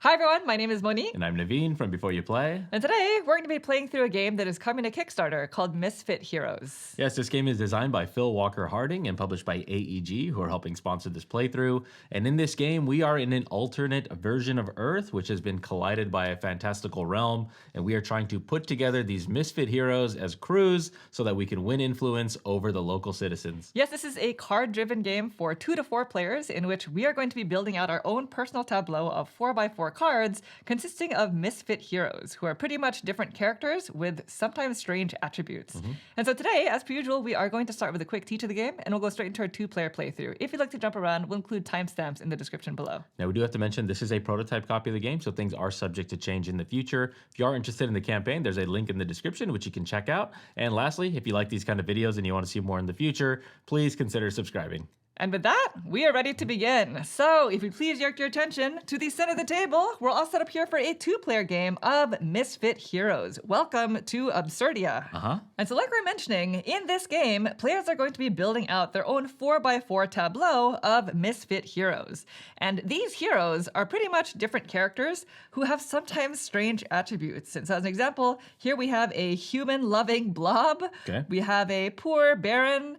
Hi everyone, my name is Monique. And I'm Naveen from Before You Play. And today we're going to be playing through a game that is coming to Kickstarter called Misfit Heroes. Yes, this game is designed by Phil Walker Harding and published by AEG, who are helping sponsor this playthrough. And in this game, we are in an alternate version of Earth, which has been collided by a fantastical realm. And we are trying to put together these Misfit Heroes as crews so that we can win influence over the local citizens. Yes, this is a card-driven game for 2 to 4 players in which we are going to be building out our own personal tableau of 4x4 cards consisting of Misfit Heroes, who are pretty much different characters with sometimes strange attributes. And so today, as per usual, we are going to start with a quick teach of the game, and we'll go straight into our 2-player playthrough. If you'd like to jump around, we'll include timestamps in the description below. Now, we do have to mention this is a prototype copy of the game, so things are subject to change in the future. If you are interested in the campaign, there's a link in the description, which you can check out. And lastly, if you like these kind of videos and you want to see more in the future, please consider subscribing. And with that, we are ready to begin. So if you please direct your attention to the center of the table, we're all set up here for a 2-player game of Misfit Heroes. Welcome to Absurdia. And so like we're mentioning, in this game, players are going to be building out their own 4x4 tableau of Misfit Heroes. And these heroes are pretty much different characters who have sometimes strange attributes. And so as an example, here we have a human-loving blob. Okay. We have a poor baron.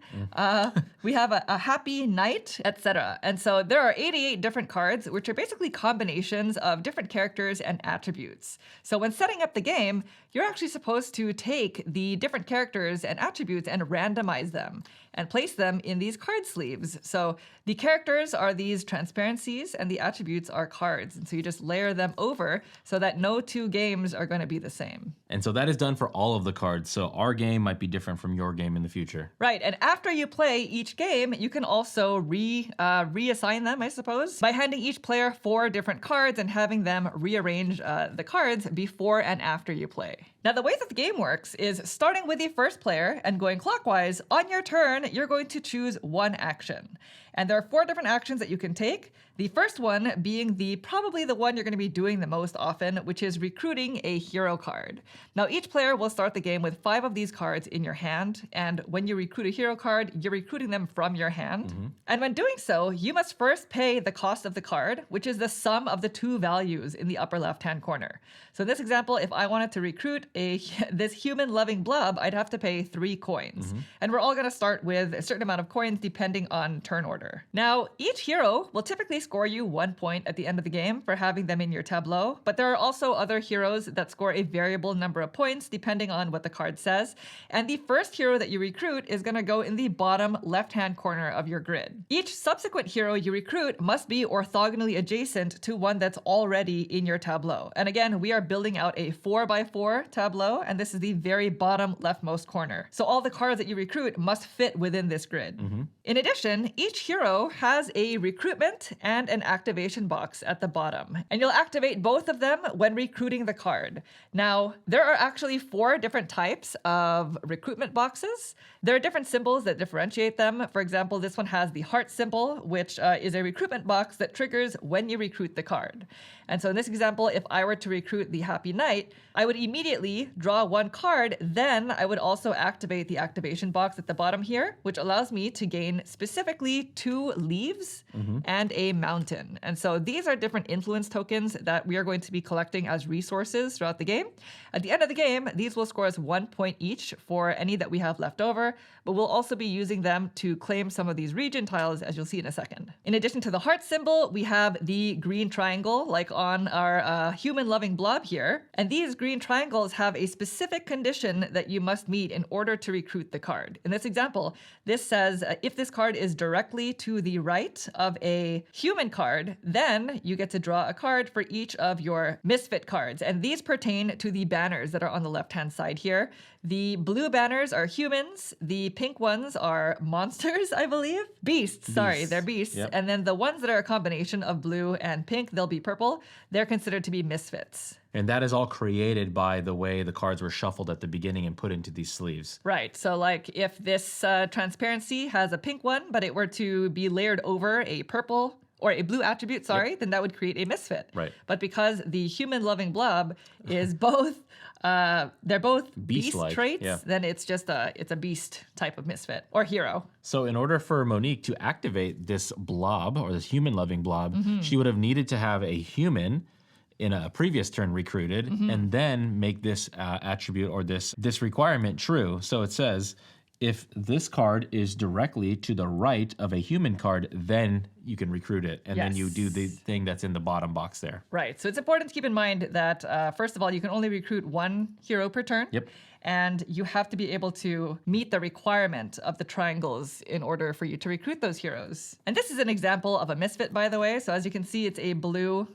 We have a happy knight, etc. And so there are 88 different cards, which are basically combinations of different characters and attributes. So when setting up the game, you're actually supposed to take the different characters and attributes and randomize them and place them in these card sleeves. So the characters are these transparencies and the attributes are cards. And so you just layer them over so that no 2 games are going to be the same. And so that is done for all of the cards. So our game might be different from your game in the future. Right, and after you play each game, you can also reassign them, I suppose, by handing each player 4 different cards and having them rearrange the cards before and after you play. Now, the way that the game works is starting with the first player and going clockwise, on your turn, you're going to choose one action. And there are 4 different actions that you can take. The first one being probably the one you're going to be doing the most often, which is recruiting a hero card. Now, each player will start the game with 5 of these cards in your hand. And when you recruit a hero card, you're recruiting them from your hand. And when doing so, you must first pay the cost of the card, which is the sum of the 2 values in the upper left-hand corner. So in this example, if I wanted to recruit this human-loving blob, I'd have to pay 3 coins. And we're all going to start with a certain amount of coins depending on turn order. Now, each hero will typically score you 1 point at the end of the game for having them in your tableau, but there are also other heroes that score a variable number of points depending on what the card says. And the first hero that you recruit is going to go in the bottom left-hand corner of your grid. Each subsequent hero you recruit must be orthogonally adjacent to one that's already in your tableau. And again, we are building out a 4x4 tableau, and this is the very bottom leftmost corner. So all the cards that you recruit must fit within this grid. In addition, each hero has a recruitment and an activation box at the bottom, and you'll activate both of them when recruiting the card. Now, there are actually 4 different types of recruitment boxes. There are different symbols that differentiate them. For example, this one has the heart symbol, which is a recruitment box that triggers when you recruit the card. And so in this example, if I were to recruit the Happy Knight, I would immediately draw 1 card. Then I would also activate the activation box at the bottom here, which allows me to gain specifically 2 leaves and a mountain. And so these are different influence tokens that we are going to be collecting as resources throughout the game. At the end of the game, these will score us 1 point each for any that we have left over, but we'll also be using them to claim some of these region tiles, as you'll see in a second. In addition to the heart symbol, we have the green triangle, like on our human-loving blob here. And these green triangles have a specific condition that you must meet in order to recruit the card. In this example, this says if this card is directly to the right of a human card, then you get to draw a card for each of your misfit cards. And these pertain to the banners that are on the left-hand side here. The blue banners are humans. The pink ones are monsters, I believe. Beasts, sorry, they're beasts. Yep. And then the ones that are a combination of blue and pink, they'll be purple. They're considered to be misfits. And that is all created by the way the cards were shuffled at the beginning and put into these sleeves. Right. So like if this transparency has a pink one, but it were to be layered over a purple or a blue attribute, then that would create a misfit. Right. But because the human-loving blob is both, they're both beast traits, then it's just it's a beast type of misfit or hero. So in order for Monique to activate this blob or this human-loving blob, she would have needed to have a human in a previous turn recruited, and then make this attribute or this requirement true. So it says, if this card is directly to the right of a human card, then you can recruit it. And then you do the thing that's in the bottom box there. Right. So it's important to keep in mind that, first of all, you can only recruit one hero per turn. Yep. And you have to be able to meet the requirement of the triangles in order for you to recruit those heroes. And this is an example of a misfit, by the way. So as you can see, it's a blue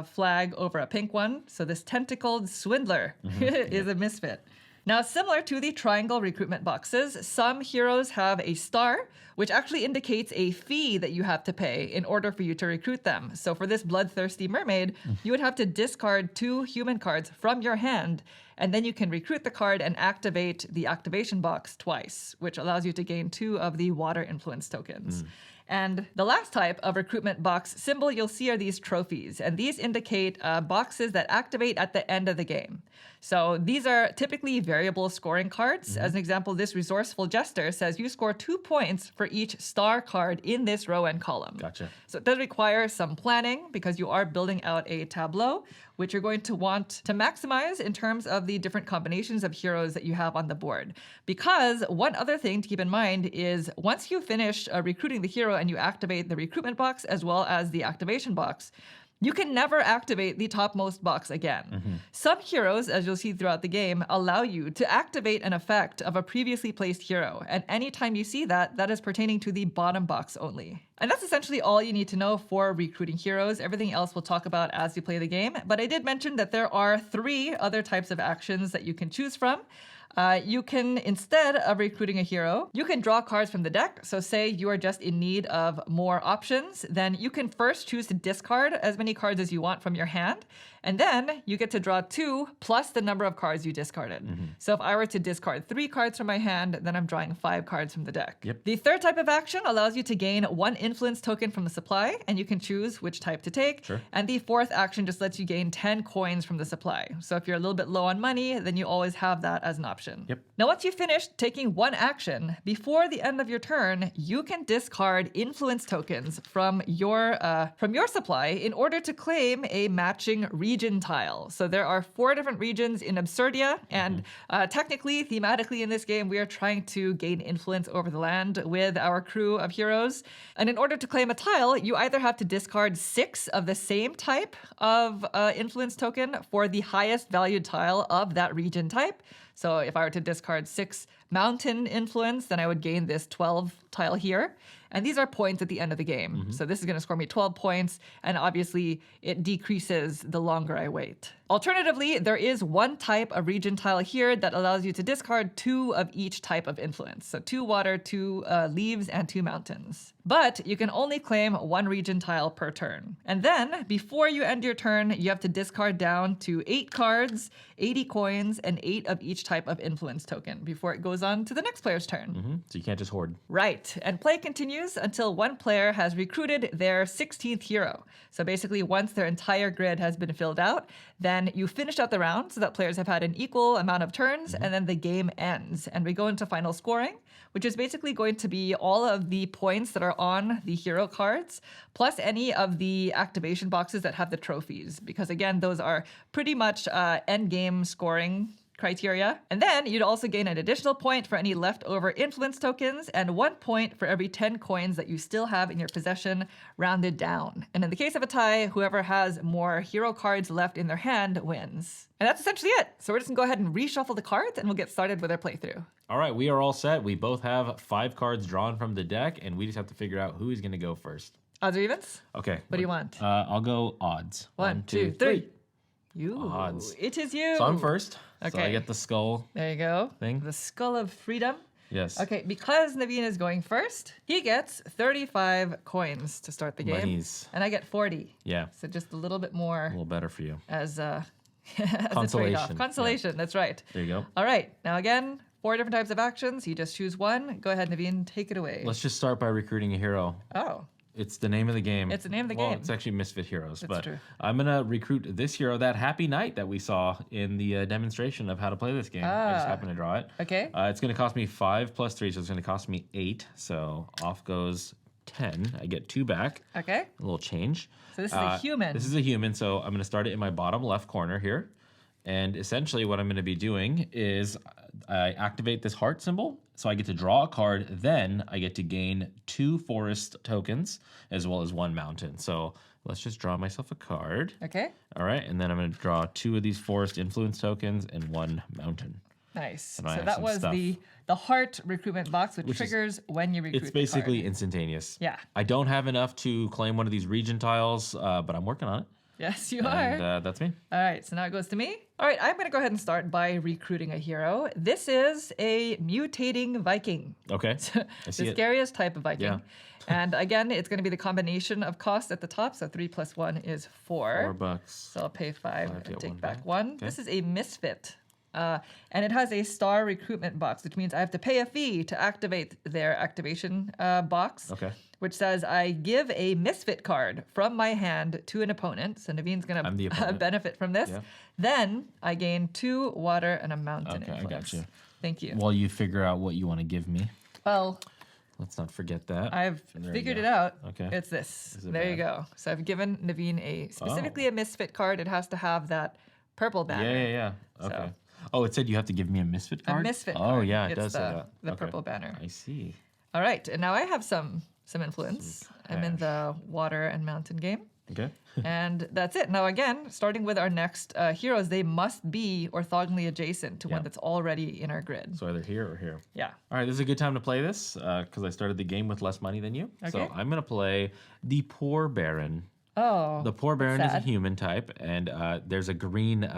flag over a pink one. So this tentacled swindler is a misfit. Now, similar to the triangle recruitment boxes, some heroes have a star, which actually indicates a fee that you have to pay in order for you to recruit them. So for this bloodthirsty mermaid, you would have to discard 2 human cards from your hand, and then you can recruit the card and activate the activation box twice, which allows you to gain 2 of the water influence tokens. And the last type of recruitment box symbol you'll see are these trophies. And these indicate boxes that activate at the end of the game. So these are typically variable scoring cards. As an example, this resourceful jester says you score 2 points for each star card in this row and column. Gotcha. So it does require some planning because you are building out a tableau, which you're going to want to maximize in terms of the different combinations of heroes that you have on the board. Because one other thing to keep in mind is once you finish recruiting the hero and you activate the recruitment box as well as the activation box, you can never activate the topmost box again. Some heroes, as you'll see throughout the game, allow you to activate an effect of a previously placed hero. And anytime you see that, that is pertaining to the bottom box only. And that's essentially all you need to know for recruiting heroes. Everything else we'll talk about as you play the game. But I did mention that there are 3 other types of actions that you can choose from. You can, instead of recruiting a hero, you can draw cards from the deck. So say you are just in need of more options, then you can first choose to discard as many cards as you want from your hand. And then you get to draw 2 plus the number of cards you discarded. So if I were to discard 3 cards from my hand, then I'm drawing 5 cards from the deck. The third type of action allows you to gain 1 influence token from the supply, and you can choose which type to take. And the fourth action just lets you gain 10 coins from the supply. So if you're a little bit low on money, then you always have that as an option. Now, once you've finished taking 1 action, before the end of your turn, you can discard influence tokens from your supply in order to claim a matching region tile. So there are 4 different regions in Absurdia, and technically, thematically in this game, we are trying to gain influence over the land with our crew of heroes. And in order to claim a tile, you either have to discard 6 of the same type of influence token for the highest valued tile of that region type. So if I were to discard 6 mountain influence, then I would gain this 12 tile here. And these are points at the end of the game. So this is going to score me 12 points, and obviously it decreases the longer I wait. Alternatively, there is 1 type of region tile here that allows you to discard 2 of each type of influence. So 2 water, 2 leaves, and 2 mountains. But you can only claim 1 region tile per turn. And then, before you end your turn, you have to discard down to 8 cards, 80 coins, and 8 of each type of influence token before it goes on to the next player's turn. So you can't just hoard. Right. And play continues until one player has recruited their 16th hero. So basically, once their entire grid has been filled out, then you finish out the round so that players have had an equal amount of turns, and then the game ends. And we go into final scoring, which is basically going to be all of the points that are on the hero cards, plus any of the activation boxes that have the trophies. Because again, those are pretty much end game scoring criteria. And then you'd also gain an additional point for any leftover influence tokens and 1 point for every 10 coins that you still have in your possession, rounded down. And in the case of a tie, whoever has more hero cards left in their hand wins. And that's essentially it. So we're just gonna go ahead and reshuffle the cards and we'll get started with our playthrough. All right, we are all set. We both have 5 cards drawn from the deck, and we just have to figure out who is going to go first. Odds or evens? Okay. What do you want? I'll go odds. 1, 2, 3. You. Odds. It is you. So I'm first. So Okay. I get the skull There you go. thing. The Skull of Freedom. Yes. Okay, because Naveen is going first, he gets 35 coins to start the game. Monies. And I get 40. Yeah. So just a little bit A more little better for you. as a Consolation. trade-off. Consolation, that's right. There you go. All right, now again, 4 different types of actions. You just choose one. Go ahead, Naveen, take it away. Let's just start by recruiting a hero. Oh, It's the name of the game. It's the name of the well, game. It's actually Misfit Heroes. That's but true. I'm going to recruit this hero, that Happy Knight that we saw in the demonstration of how to play this game. I just happened to draw it. okay. It's going to cost me 5 plus 3, so it's going to cost me 8. So off goes 10. I get 2 back. Okay. A little change. So this is a human. This is a human, so I'm going to start it in my bottom left corner here. And essentially what I'm going to be doing is I activate this heart symbol, so I get to draw a card, then I get to gain 2 forest tokens as well as 1 mountain. So let's just draw myself a card. Okay. All right, and then I'm going to draw 2 of these forest influence tokens and 1 mountain. Nice. And I So have that some was stuff. the heart recruitment box, which Which is- triggers when you recruit It's the card. basically instantaneous. Yeah. I don't have enough to claim one of these region tiles, but I'm working on it. Yes, you And are. that's me. All right, so now it goes to me. All right, I'm going to go ahead and start by recruiting a hero. This is a mutating Viking. Okay. I The see it. scariest type of Viking. Yeah. And again, it's going to be the combination of cost at the top. So 3 plus 1 is 4. $4. So I'll pay 5 to and get take one back back. 1. Okay. This is a Misfit. And it has a star recruitment box, which means I have to pay a fee to activate their activation box. Okay. Which says I give a Misfit card from my hand to an opponent. So Naveen's going I'm the to opponent. benefit from this. Yeah. Then I gain 2 water and a mountain Okay, I influence. got you. Thank you. While you figure out what you want to give me, Well, let's not forget that. I've There you figured go. it out. Okay. It's this. Is it There you bad? go. So I've given Naveen specifically a Misfit card. It has to have that purple banner. Yeah. Okay. So- Oh, it said you have to give me a misfit card? Misfit Oh, card. yeah, it It's does say the- that. the Okay. purple banner. I see. All right. And now I have some influence. I'm in hash. the water and mountain game. Okay. And that's it. Now, again, starting with our next heroes, they must be orthogonally adjacent to Yeah. one that's already in our grid. So either here or here. Yeah. All right, this is a good time to play this because I started the game with less money than you. So Okay. I'm going to play the Poor Baron. Oh. The Poor Baron is a sad. human type, and there's a green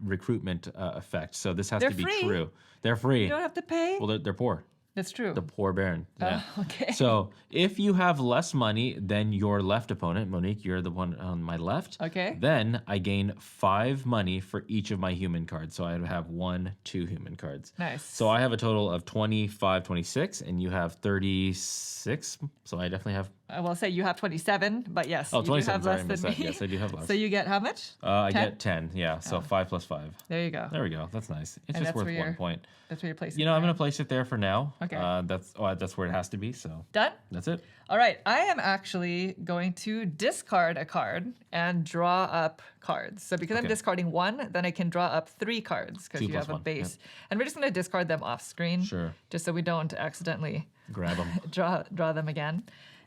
recruitment effect. So this has They're to be free. true. They're free. You don't have to pay? Well, they're poor. That's true. The Poor Baron. Yeah. okay. So if you have less money than your left opponent, Monique, you're the one on my left. Okay. Then I gain 5 money for each of my human cards. So I have 1, 2 human cards. Nice. So I have a total of 25, 26, and you have 36. So I definitely have. I will say you have 27, but yes, Oh, you do 27. have Sorry, I less missed than that. me. Yes, I do have less. So you get how much? I 10? get 10. Yeah. So 5 plus 5. There you go. There we go. That's nice. It's And just that's worth where 1 you're- point. That's where you're placing. You know, I'm going to place it there for now. Okay. That's where it has to be. So Done? that's it. All right. I am actually going to discard a card and draw up cards. So because I'm Okay. discarding 1, then I can draw up 3 cards because 2 you plus have a 1, base. And we're just going to discard them off screen. Sure. Just so we don't accidentally Grab them. draw them again.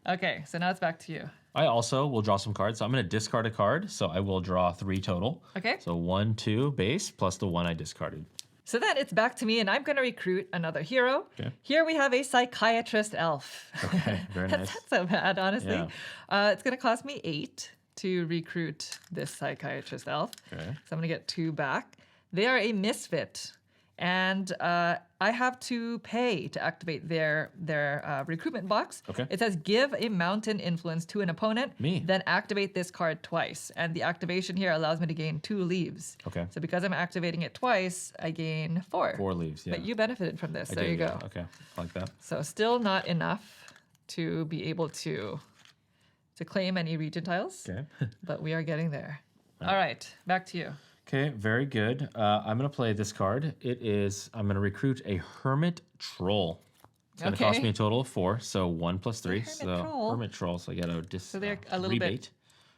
Okay. So now it's back to you. I also will draw some cards. So I'm going to discard a card. So I will draw 3 total. Okay. So 1, 2 base plus the 1 I discarded. So then it's back to me, and I'm going to recruit another hero. Okay. Here we have a psychiatrist elf. Okay, very That's nice. not so bad, honestly. Yeah. It's going to cost me 8 to recruit this psychiatrist elf. Okay. So I'm going to get 2 back. They are a misfit, and I have to pay to activate their recruitment box. Okay. It says give a mountain influence to an opponent. Me. Then activate this card twice, and the activation here allows me to gain 2 leaves. Okay. So because I'm activating it twice, I gain 4. 4 leaves. Yeah. But you benefited from this. I There did, you yeah. go. Okay. Like that. So still not enough to be able to claim any region tiles, Okay. but we are getting there. All right, back to you. Okay, very good. I'm going to play this card. I'm going to recruit a Hermit Troll. It's going to cost Okay. me a total of 4, so 1 plus 3. Hermit So Troll? Hermit Troll, so I got to So they're a little bit- rebate.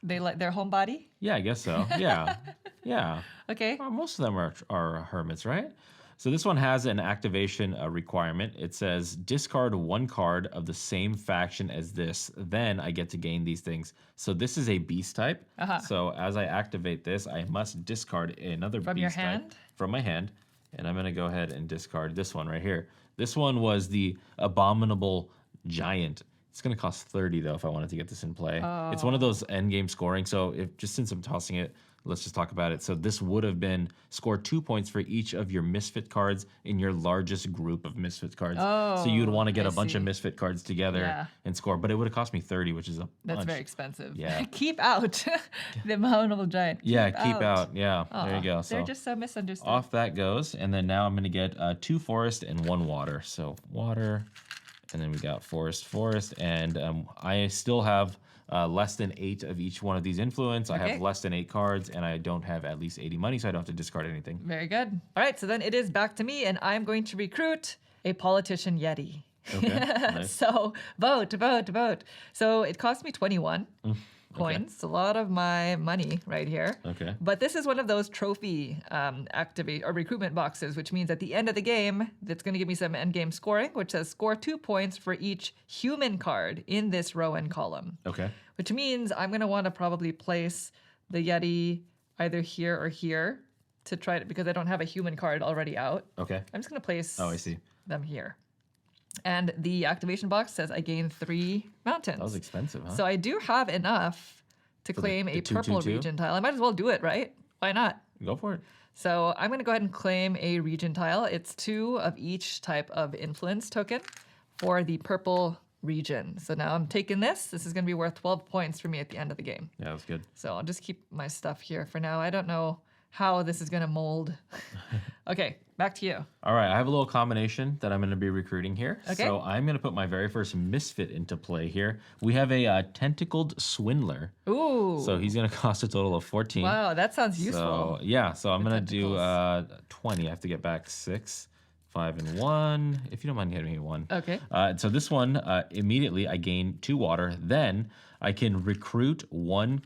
They like their home body. Yeah, I guess so. Yeah. Yeah. Okay. Well, most of them are hermits, right? So this one has an activation requirement. It says discard 1 card of the same faction as this. Then I get to gain these things. So this is a beast type. Uh-huh. So as I activate this, I must discard another From beast your type hand? from my hand. And I'm going to go ahead and discard this one right here. This one was the Abominable Giant. It's going to cost 30 though if I wanted to get this in play. It's one of those end game scoring. So since I'm tossing it, let's just talk about it. So this would have been score 2 points for each of your misfit cards in your largest group of misfit cards. So you'd want to get I a bunch of see. misfit cards together Yeah. and score. But it would have cost me 30, which is a That's bunch. very expensive. Yeah. Keep out the abominable giant. Yeah, keep out. Yeah, there Aw, you go. They're So just so misunderstood. off that goes. And then now I'm going to get 2 forest and 1 water. So water, and then we got forest, and I still have less than 8 of each one of these influence. I Okay. have less than 8 cards, and I don't have at least 80 money, so I don't have to discard anything. Very good. All right, so then it is back to me, and I'm going to recruit a politician Yeti. Okay. Nice. So vote, vote, vote. So it cost me 21 coins. A lot of my money right here. Okay. But this is one of those trophy activate or recruitment boxes, which means at the end of the game, that's going to give me some end game scoring, which says score 2 points for each human card in this row and column. Okay. Which means I'm going to want to probably place the Yeti either here or here to try it because I don't have a human card already out. Okay. I'm just going to place Oh, I see. them here. And the activation box says I gain 3 mountains. That was expensive, huh? So I do have enough to claim the a purple 2/2/2? region tile. I might as well do it, right? Why not? Go for it. So I'm going to go ahead and claim a region tile. It's 2 of each type of influence token for the purple region. So now I'm taking this. This is going to be worth 12 points for me at the end of the game. Yeah, that's good. So I'll just keep my stuff here for now. I don't know how this is going to mold. Okay, back to you. All right, I have a little combination that I'm going to be recruiting here. Okay. So I'm going to put my very first Misfit into play here. We have a tentacled swindler. Ooh. So he's going to cost a total of 14. Wow, that sounds useful. So yeah, so I'm The going to do tentacles. 20. I have to get back 6, 5, and 1. If you don't mind getting me 1. Okay. So this one, immediately I gain 2 water. Then I can recruit 1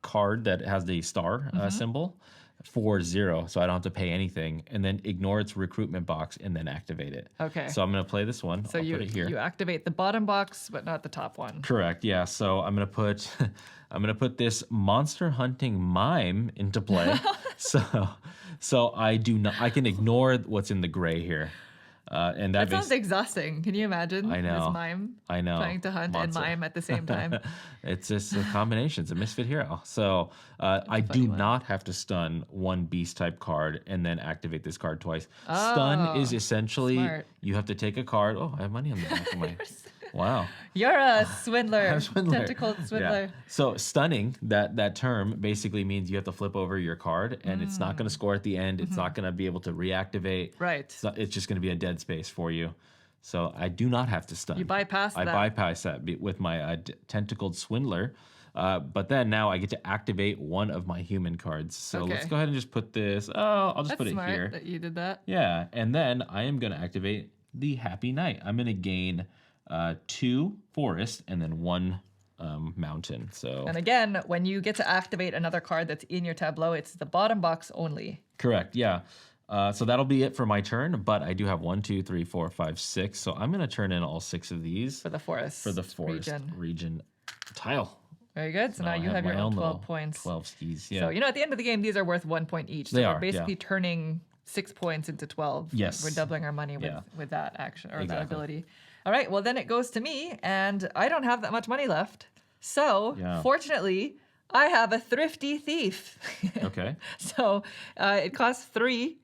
card that has the star symbol for 0, so I don't have to pay anything, and then ignore its recruitment box and then activate it. Okay. So I'm going to play this one. So I'll you put it here. you activate the bottom box, but not the top one. Correct. Yeah. So I'm gonna put this monster hunting mime into play. so I can ignore what's in the gray here. And That sounds exhausting. Can you imagine? I know. This mime I know. trying to hunt and Monster. mime at the same time. It's just a combination. It's a Misfit Hero. So I do not have to stun 1 beast type card and then activate this card twice. Stun is essentially smart. you have to take a card. Oh, I have money on the back of my. Wow. You're a swindler. I'm a swindler. Tentacled swindler. Yeah. So stunning, that term basically means you have to flip over your card and it's not going to score at the end. It's not going to be able to reactivate. Right. It's just going to be a dead space for you. So I do not have to stun. You bypass I that. bypass that with my tentacled swindler. But then now I get to activate 1 of my human cards. So let's Okay. go ahead and just put this. Oh, I'll just That's put it smart here. that you did that. Yeah, and then I am going to activate the Happy Knight. I'm going to gain 2 forest and then 1 mountain. So And again, when you get to activate another card that's in your tableau, it's the bottom box only. correct, yeah. So that'll be it for my turn. But I do have 1, 2, 3, 4, 5, 6. So I'm going to turn in all 6 of these For the forest. region tile. Very good. So now you have my your own 12 little points. 12 skis. Yeah. So, at the end of the game, these are worth 1 point each. So They we're are, basically yeah. turning 6 points into 12. Yes. We're doubling our money Yeah. with that action or that Exactly. ability. All right. Well, then it goes to me, and I don't have that much money left. So, Yeah. fortunately, I have a thrifty thief. Okay. So it costs 3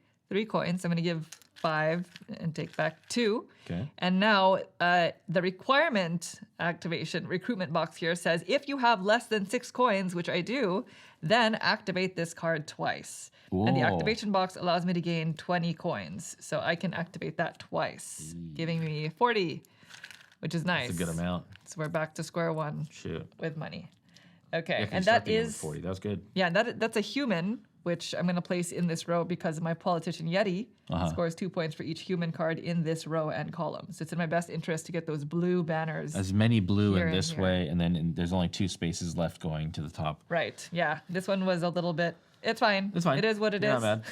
coins. I'm going to give 5 and take back 2. Okay. And now the requirement recruitment box here says if you have less than 6 coins, which I do, then activate this card twice. And the Whoa. activation box allows me to gain 20 coins. So I can activate that twice, giving me 40, which is nice. It's a good amount. So we're back to square one Shoot. with money. Okay, If you and start that the game with is 40. That's good. yeah, that's a human, which I'm going to place in this row because my politician Yeti scores 2 points for each human card in this row and column. So it's in my best interest to get those blue banners. As many blue Here in and this here. way, and then there's only 2 spaces left going to the top. Right, yeah. This one was a little bit, it's fine. It's fine. It is what it You're is. not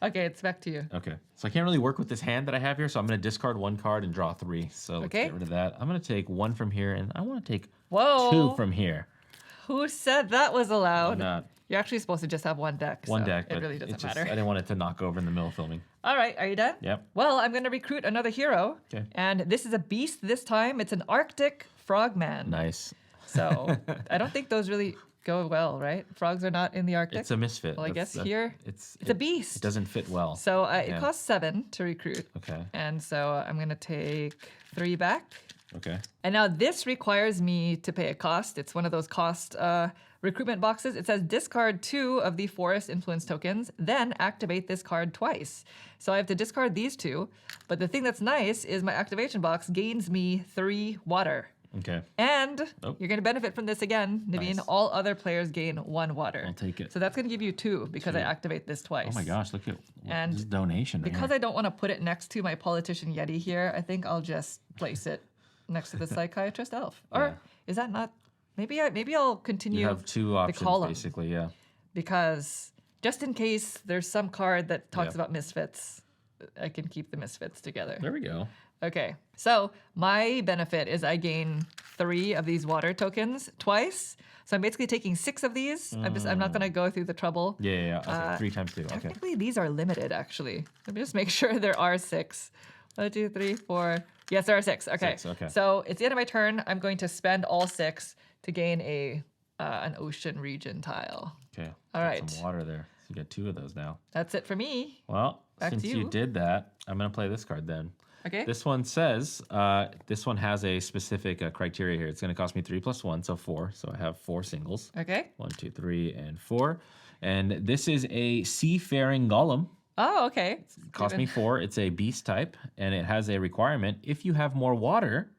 Okay, it's back to you. Okay. So I can't really work with this hand that I have here, so I'm going to discard 1 card and draw 3. So let's Okay. get rid of that. I'm going to take 1 from here, and I want to take Whoa. 2 from here. Who said that was allowed? I'm not. You're actually supposed to just have 1 deck. 1 so deck, It but really doesn't it's just, matter. I didn't want it to knock over in the middle of filming. All right, are you done? Yep. Well, I'm going to recruit another hero. Okay. And this is a beast this time. It's an Arctic frogman. Nice. So I don't think those really go well, right? Frogs are not in the Arctic. It's a misfit. Well, I guess here it's a beast. It doesn't fit well. So it Yeah. costs 7 to recruit. Okay. And so I'm going to take 3 back. Okay. And now this requires me to pay a cost. It's one of those cost recruitment boxes. It says discard 2 of the forest influence tokens, then activate this card twice. So I have to discard these 2. But the thing that's nice is my activation box gains me 3 water. Okay. And Oh. you're going to benefit from this again, Naveen. Nice. All other players gain 1 water. I'll take it. So that's going to give you 2 because I 2. activate this twice. Oh my gosh, look at And this donation right Because here. I don't want to put it next to my politician Yeti here, I think I'll just place it next to the psychiatrist elf. Or Yeah. is that not? Maybe I'll continue You have 2 options, column. basically, yeah. because just in case there's some card that talks Yeah. about misfits, I can keep the misfits together. There we go. Okay, so my benefit is I gain 3 of these water tokens twice. So I'm basically taking 6 of these. I'm not gonna go through the trouble. Yeah. Okay. 3 times 2. Okay. Technically, these are limited, actually. Let me just make sure there are 6. 1, 2, 3, 4. Yes, there are 6. Okay. 6, okay. So it's the end of my turn. I'm going to spend all 6 to gain an ocean region tile. Okay. All Got right. some water there. So you got 2 of those now. That's it for me. Well, Back to since you you. did that, I'm going to play this card then. Okay. This one says, this one has a specific criteria here. It's going to cost me 3 plus 1, so 4. So I have 4 singles. Okay. 1, 2, 3, and 4. And this is a seafaring golem. Oh, okay. Cost me 4. It's a beast type, and it has a requirement. If you have more water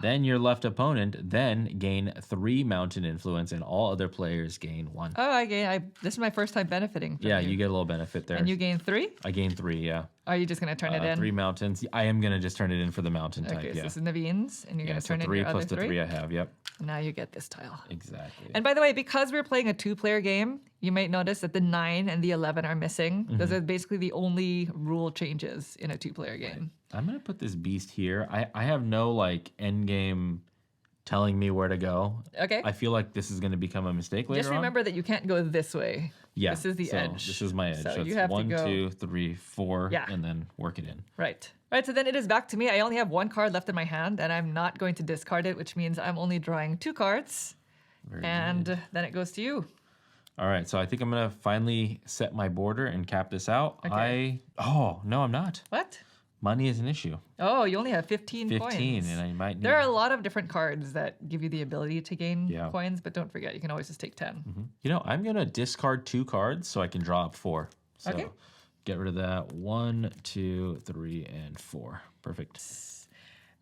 then your left opponent then gain 3 mountain influence, and all other players gain 1. Oh, this is my first time benefiting from Yeah, you get a little benefit there. And you gain 3? I gain 3, yeah. Are you just going to turn it in? 3 mountains. I am going to just turn it in for the mountain type, Okay, so yeah. this is Naveen's, and you're Yeah, going to so turn in 3 your plus other the 3 I have, yep. Now you get this tile. Exactly. And by the way, because we're playing a 2-player game, you might notice that the 9 and the 11 are missing. Those are basically the only rule changes in a 2-player game. I'm going to put this beast here. I have no, like, end game telling me where to go. Okay. I feel like this is going to become a mistake later Just remember that you can't go this way. Yeah. This is the so edge. This is my edge. So So you it's have to 1, go- 2, 3, 4, Yeah. and then work it in. Right. Right, so then it is back to me. I only have 1 card left in my hand, and I'm not going to discard it, which means I'm only drawing 2 cards. Very And good. then it goes to you. All right, so I think I'm going to finally set my border and cap this out. Okay. Oh, no, I'm not. What? Money is an issue. Oh, you only have 15 15, coins. and I might need... There are a lot of different cards that give you the ability to gain Yeah. coins, but don't forget, you can always just take 10. You know, I'm going to discard 2 cards so I can draw up 4. So Okay. get rid of that. 1, 2, 3, and 4. Perfect.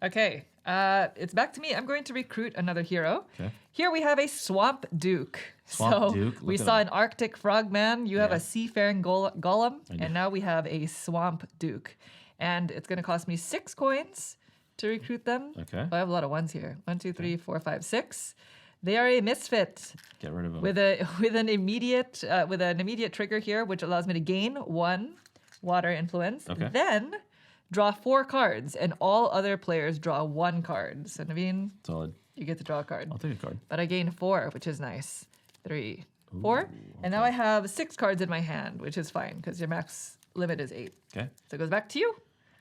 Okay, it's back to me. I'm going to recruit another hero. Okay. Here we have a Swamp Duke. Swamp Duke, We look at saw him. an Arctic Frogman. You have Yeah. a Seafaring Golem. I do. And now we have a Swamp Duke. And it's going to cost me 6 coins to recruit them. Okay. I have a lot of ones here. 1, 2, 3, 4, 5, 6. They are a misfit Get rid of them. with an immediate trigger here, which allows me to gain 1 water influence. Okay. Then draw 4 cards, and all other players draw 1 card. So Naveen, Solid. you get to draw a card. I'll take a card. But I gain 4, which is nice. 3, 4. And now I have 6 cards in my hand, which is fine because your max limit is 8. Okay. So it goes back to you.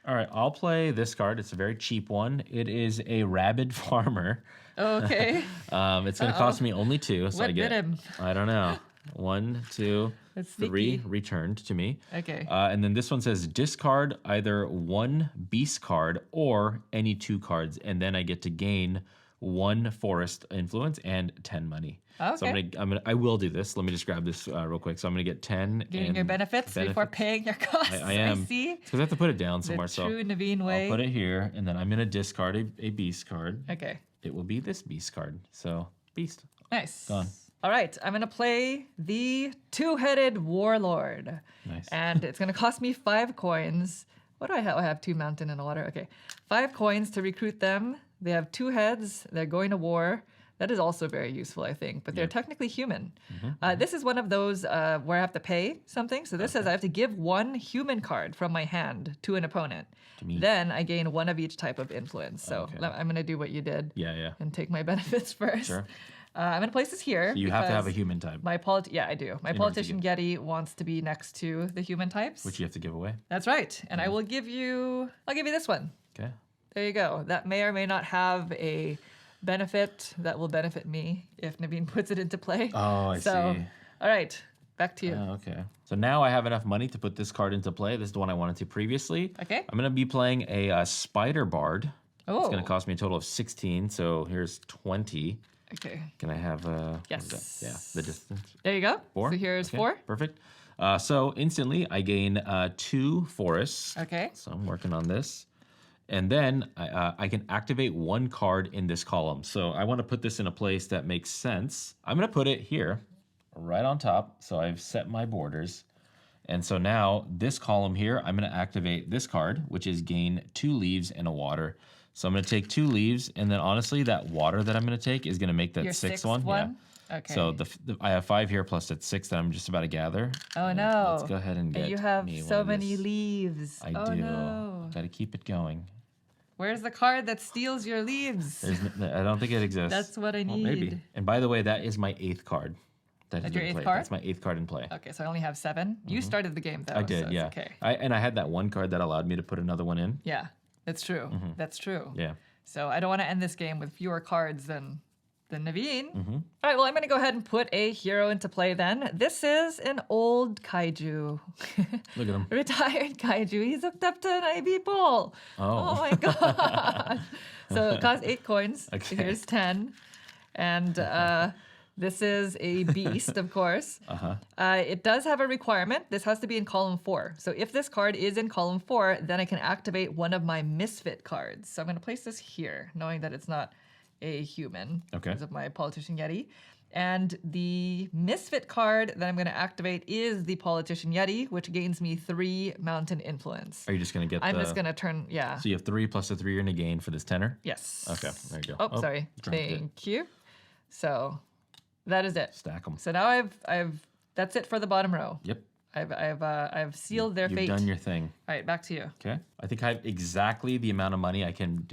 All right, I'll play this card. It's a very cheap one. It is a Rabid Farmer. Okay. It's going to cost me only 2, so What I get. bit him? I don't know. 1, 2, That's 3 sneaky. returned to me. Okay. And then this one says discard either 1 beast card or any 2 cards, and then I get to gain 1 forest influence and 10 money. So Okay. I will do this. Let me just grab this real quick. So I'm gonna get 10. Gaining your benefits before paying your costs. I am. I see. Because I have to put it down The somewhere. So true Naveen way. I'll put it here, and then I'm gonna discard a beast card. Okay. It will be this beast card. So beast. Nice. Gone. All right, I'm going to play the 2-headed warlord. Nice. And it's going to cost me 5 coins. What do I have? I have 2 mountain and a water. Okay. 5 coins to recruit them. They have 2 heads. They're going to war. That is also very useful, I think, but they're technically human. This is one of those where I have to pay something. So this says I have to give 1 human card from my hand to an opponent. me. Then I gain 1 of each type of influence. So Okay. I'm going to do what you did Yeah. and take my benefits first. Sure. I'm going to place this here. You have to have a because human type, yeah, I do. My order to politician Getty wants to be next to the human types. which you have to give away. That's right. And I'll give you this one. Okay. There you go. That may or may not have a benefit that will benefit me if Naveen puts it into play. Oh, I so, see. All right, back to you. Oh, okay. So now I have enough money to put this card into play. This is the one I wanted to previously. Okay. I'm going to be playing a Spider Bard. Oh. It's going to cost me a total of 16. So here's 20. Okay. Can I have Yes. Yeah, the distance. There you go. 4. So here's Okay, 4. Perfect. So instantly I gain 2 forests. Okay. So I'm working on this. And then I can activate one card in this column. So I want to put this in a place that makes sense. I'm going to put it here, right on top. So I've set my borders. And so now this column here, I'm going to activate this card, which is gain 2 leaves and a water. So I'm going to take 2 leaves, and then honestly, that water that I'm going to take is going to make that Your sixth sixth one. one? Yeah. Okay. So I have 5 here plus that 6 that I'm just about to gather. Oh no. Let's go ahead and get you have me so one of many this. leaves. I oh do. no. Got to keep it going. Where's the card that steals your leaves? I don't think it exists. That's what I Well, need. maybe. And by the way, that is my 8th card. That has That's your been 8th played. card? That's my 8th card in play. Okay, so I only have 7. You started the game though. I did, so it's yeah. Okay. I had that one card that allowed me to put another one in. Yeah, that's true. That's true. Yeah. So I don't want to end this game with fewer cards than Naveen. Mm-hmm. All right, well, I'm going to go ahead and put a hero into play then. This is an old kaiju. Look at him. Retired kaiju. He's hooked up to an IV pole. Oh. my god. So it costs 8 coins. Okay. Here's 10. And this is a beast, of course. It does have a requirement. This has to be in column 4. So if this card is in column 4, then I can activate one of my Misfit cards. So I'm going to place this here, knowing that it's not a human because of my Politician Yeti. And the Misfit card that I'm going to activate is the Politician Yeti, which gains me 3 mountain influence. Are you just going to get I'm just going to turn, So you have 3 plus a 3 you're going to gain for this tenor? Yes. Okay, there you go. Oh, sorry. dropped it. Thank you. So that is it. Stack them. So now I've that's it for the bottom row. Yep. I've sealed their fate. You've done your thing. All right, back to you. Okay. I think I have exactly the amount of money I can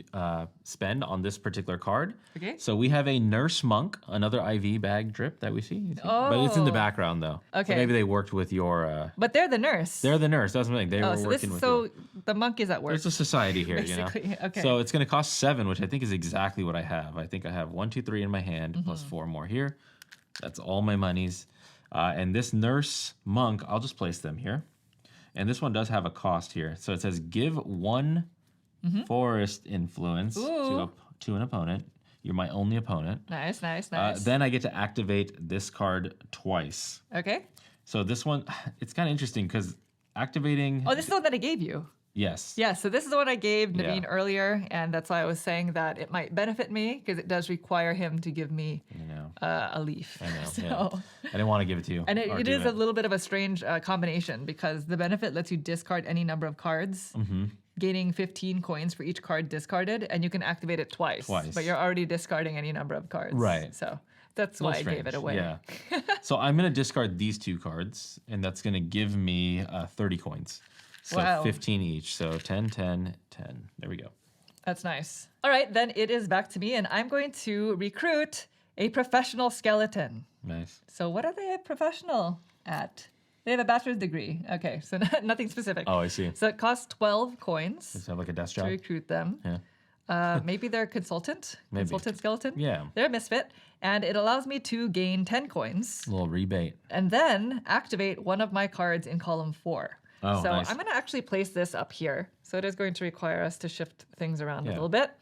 spend on this particular card. Okay. So we have a Nurse Monk, another IV bag drip that we see. But it's in the Oh. background though. Okay. So maybe they worked with your. But they're the nurse. They're the nurse. That's the thing. They were so working this with so you. the monk is at work. There's a society here, you Basically, know. okay. So it's going to cost 7, which I think is exactly what I have. I think I have 1, 2, 3 in my hand, plus 4 more here. That's all my monies. And this Nurse Monk, I'll just place them here. And this one does have a cost here. So it says give 1 forest influence to an opponent. You're my only opponent. Nice. Then I get to activate this card twice. Okay. So this one, it's kind of interesting because activating. Oh, this is the one that I gave you. Yes. Yeah, so this is the one I gave Naveen Yeah. earlier, and that's why I was saying that it might benefit me because it does require him to give me I know. a leaf. I know. So, Yeah. I didn't want to give it to you. and or it do is a little bit of a strange combination because the benefit lets you discard any number of cards, gaining 15 coins for each card discarded, and you can activate it twice. But you're already discarding any number of cards. Right. So that's why I gave it away. Yeah. So I'm going to discard these 2 cards, and that's going to give me 30 coins. So Wow. 15 each. So 10, 10, 10. There we go. That's nice. All right, then it is back to me, and I'm going to recruit a professional skeleton. Nice. So what are they a professional at? They have a bachelor's degree. Okay, so nothing specific. Oh, I see. So it costs 12 coins Does it have like a desk to job? recruit them. Yeah. Maybe they're a consultant. Maybe. Consultant skeleton. Yeah. They're a misfit, and it allows me to gain 10 coins A little rebate. and then activate one of my cards in column 4. Oh, so nice. I'm going to actually place this up here. So it is going to require us to shift things around a Yeah. little bit.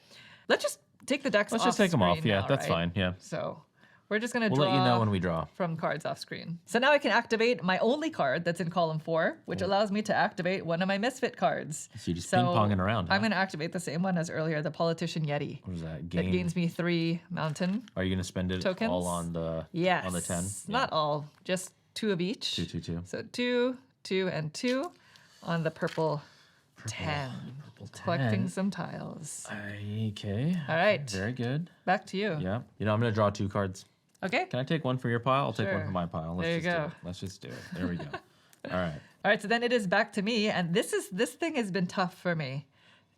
Let's just take the decks Let's off just take them off. screen Yeah, now, that's right? fine. Yeah. So we're just going to We'll draw let you know when we draw. from cards off screen. So now I can activate my only card that's in column 4, which allows me to activate one of my Misfit cards. So you're just ping-ponging around, I'm huh? going to activate the same one as earlier, the Politician Yeti. What is that? That gains me 3 mountain. Are you going to spend it tokens. all on the Yes. on the 10? Not all, just 2 of each. 2, 2, 2. So 2, 2, and 2 on the purple 10. Collecting 10. some tiles. Okay. All right. Very good. Back to you. Yeah. You know, I'm going to draw 2 cards. Okay. Can I take one from your pile? I'll take one Sure. from my pile. Let's There you just do go. it. Let's just do it. There we go. All right. All right, so then it is back to me, and this thing has been tough for me,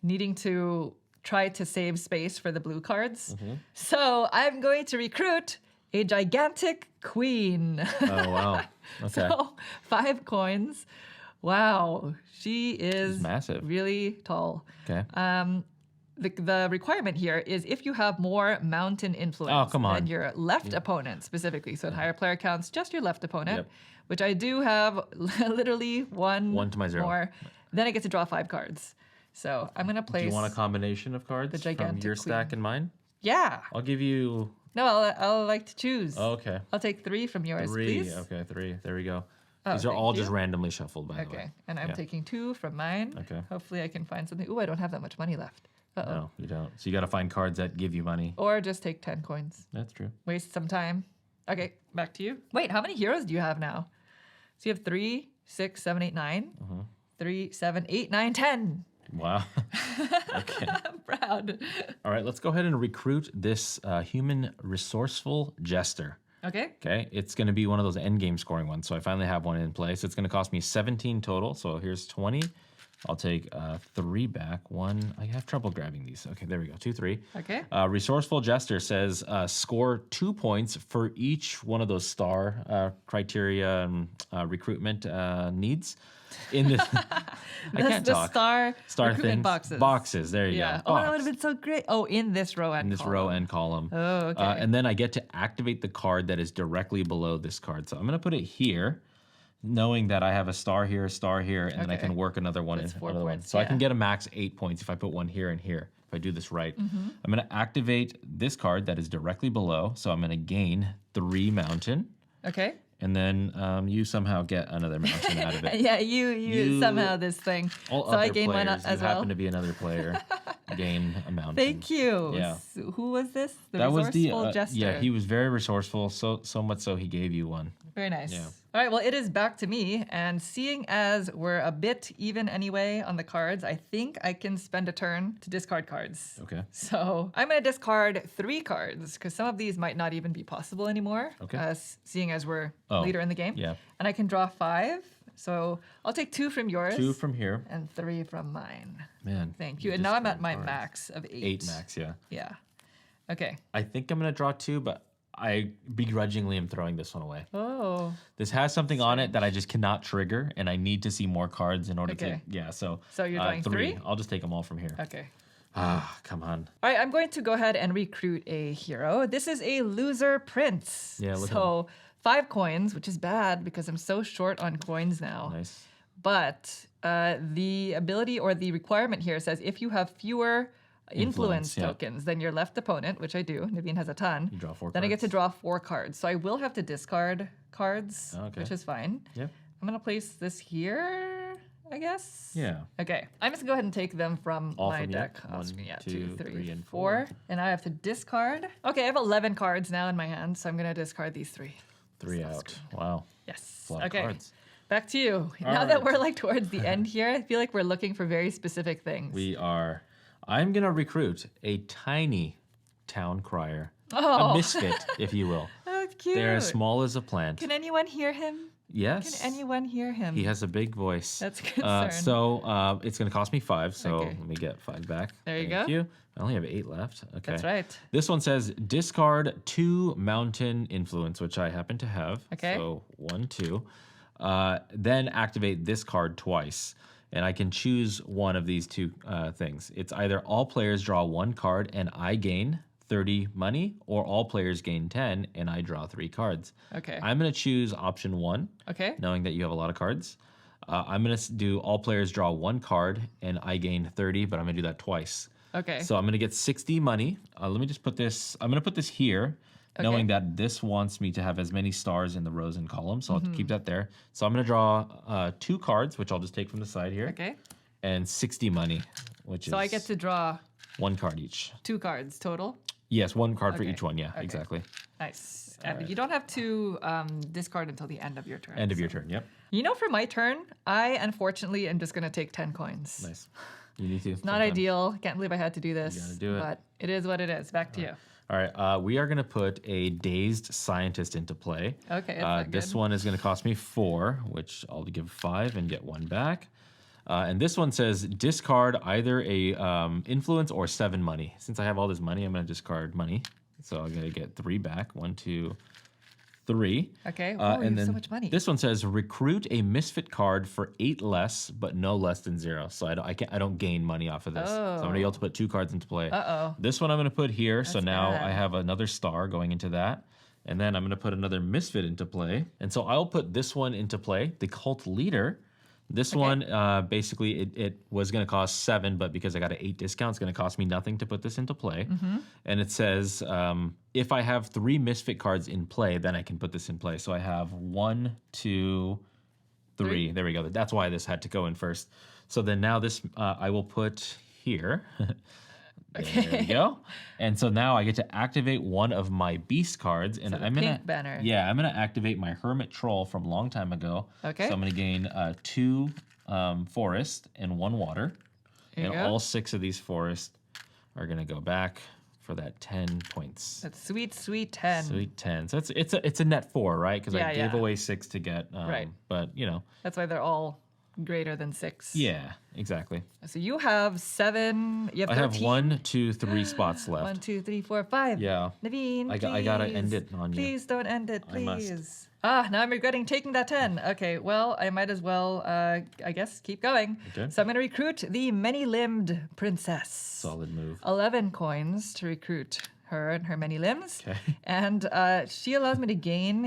needing to try to save space for the blue cards. So I'm going to recruit a gigantic queen. Oh, wow. Okay. So 5 coins. Wow, she is massive. really tall. Okay. The requirement here is if you have more mountain influence Oh, come on. than your left opponent specifically. So in higher player counts, just your left opponent, Yep. which I do have literally one One to my 0. more. Then I get to draw 5 cards. So I'm going to place... Do you want a combination of cards from gigantic your queen. stack and mine? Yeah. I'll give you... No, I'll like to choose. Oh, okay. I'll take 3 from yours, 3. please. Okay, 3. There we go. Oh, These are thank all you. just randomly shuffled, by the way. Okay, and I'm Yeah. taking 2 from mine. Okay. Hopefully I can find something. Ooh, I don't have that much money left. Uh-oh. No, you don't. So you got to find cards that give you money. Or just take 10 coins. That's true. Waste some time. Okay, back to you. Wait, how many heroes do you have now? So you have 3, 6, 7, 8, 9. 3, 7, 8, 9, 10. Wow. Okay. I'm proud. All right, let's go ahead and recruit this human resourceful jester. Okay. Okay, it's going to be one of those end game scoring ones. So I finally have one in place. It's going to cost me 17 total. So here's 20. I'll take 3 back. 1. I have trouble grabbing these. Okay, there we go. 2, 3. Okay. Resourceful Jester says score 2 points for each one of those star criteria and recruitment needs. In this, I can't the talk. star recruitment things. boxes. Boxes. There you Yeah. go. Oh, that would Box. have been so great. Oh, in this row and In this column. row and column. Oh, okay. And then I get to activate the card that is directly below this card. So I'm going to put it here, knowing that I have a star here, and then I Okay. can work another one That's in 4 another one. points, So I can yeah. get a max 8 points if I put one here and here. If I do this right, I'm going to activate this card that is directly below. So I'm going to gain 3 mountain, Okay. and then you somehow get another mountain out of it. Yeah, you somehow this thing. All So other I gain one players, as you well. happen to be another player, gain a mountain. Thank you. Yeah. So who was this? The That was the resourceful jester. yeah. He was very resourceful. So much so he gave you one. Very nice. Yeah. All right, well, it is back to me. And seeing as we're a bit even anyway on the cards, I think I can spend a turn to discard cards. Okay. So I'm going to discard 3 cards because some of these might not even be possible anymore. Okay. Seeing as we're Oh, later in the game. yeah. And I can draw 5. So I'll take 2 from yours. 2 from here. And 3 from mine. Man. Thank you. And now I'm at discard my cards. max of 8. 8 max. Yeah. Yeah. Okay. I think I'm gonna draw 2, but I begrudgingly am throwing this one away. Oh. This has something on it that I just cannot trigger, and I need to see more cards in order to. Okay. Yeah. So. So you're drawing 3? I'll just take them all from here. Okay. Ah, come on. All right, I'm going to go ahead and recruit a hero. This is a loser prince. Yeah, look at So 5 coins, which is bad because I'm so short on coins now. Nice. But the ability or the requirement here says if you have fewer influence yeah. tokens than your left opponent, which I do. Naveen has a ton. You draw 4 Then I get to cards. draw 4 cards. So I will have to discard cards, Okay. which is fine. Yep. I'm going to place this here, I guess. Yeah. Okay, I'm just gonna go ahead and take them from All my from you? deck. 1, Yeah, 2, 3, and 4. And I have to discard. Okay, I have 11 cards now in my hand, so I'm gonna discard these 3. 3 out. Wow. Yes. A lot of Okay. cards. Back to you. Now All that right. we're like towards the end here, I feel like we're looking for very specific things. We are. I'm gonna recruit a tiny town crier, Oh. a misfit, if you will. Oh, cute. They're as small as a plant. Can anyone hear him? Yes. Can anyone hear him? He has a big voice. That's a concern. So it's going to cost me 5. So Okay. let me get 5 back. There you Thank go. you. I only have 8 left. Okay. That's right. This one says discard 2 mountain influence, which I happen to have. Okay. So 1, 2. Then activate this card twice. And I can choose one of these 2 things. It's either all players draw 1 card and I gain 30 money, or all players gain 10 and I draw 3 cards. Okay. I'm going to choose option 1, Okay. knowing that you have a lot of cards. I'm going to do all players draw 1 card and I gain 30, but I'm going to do that twice. Okay. So I'm going to get 60 money. Let me just put this, I'm going to put this here, knowing that this wants me to have as many stars in the rows and columns. So I'll keep that there. So I'm going to draw 2 cards, which I'll just take from the side here, Okay. and 60 money, which is So I get to draw 1 card each. 2 cards total. Yes, 1 card for Okay. each one. Yeah, Okay. exactly. Nice. And you don't have to discard until the end of your turn. End of your turn. Yep. You know, for my turn, I unfortunately am just going to take 10 coins. Nice. You need to. Not ideal. Can't believe I had to do this. gotta do it. But it is what it is. Back to you. All right, we are going to put a dazed scientist into play. Okay, that's not this good. one is going to cost me 4, which I'll give 5 and get 1 back. And this one says discard either a influence or 7 money. Since I have all this money, I'm going to discard money. So I'm going to get 3 back. 1, 2, 3. Okay. Oh, and you have then so much money. This one says recruit a misfit card for 8 less, but no less than 0. So I don't gain money off of this. So I'm gonna be able to put 2 cards into play. Uh-oh. This one I'm gonna put here. So That's now bad. I have another star going into that. And then I'm gonna put another misfit into play. And so I'll put this one into play, the cult leader. This one, basically, it was going to cost 7, but because I got an 8 discount, it's going to cost me nothing to put this into play. And it says, if I have 3 misfit cards in play, then I can put this in play. So I have 1, 2, 3. There we go. That's why this had to go in first. So then now this I will put here. There we go. And so now I get to activate one of my beast cards, and I'm gonna pink banner. Yeah, I'm gonna activate my hermit troll from a long time ago. Okay. So I'm gonna gain 2 forest and 1 water, and all 6 of these forests are gonna go back for that 10 points. That's sweet, sweet 10. Sweet 10. So it's a net 4, right? Because I gave yeah. away 6 to get. Right. But you know. That's why they're all greater than 6. Yeah, exactly. So you have 7. You have 13. I have 1, 2, 3 spots left. 1, 2, 3, 4, 5. Yeah. Naveen, I gotta end it on you. Please don't end it, I must. please. Now I'm regretting taking that 10. Okay, well, I might as well, I guess, keep going. Okay. So I'm going to recruit the many-limbed princess. Solid move. 11 coins to recruit her and her many limbs. Okay. And she allows me to gain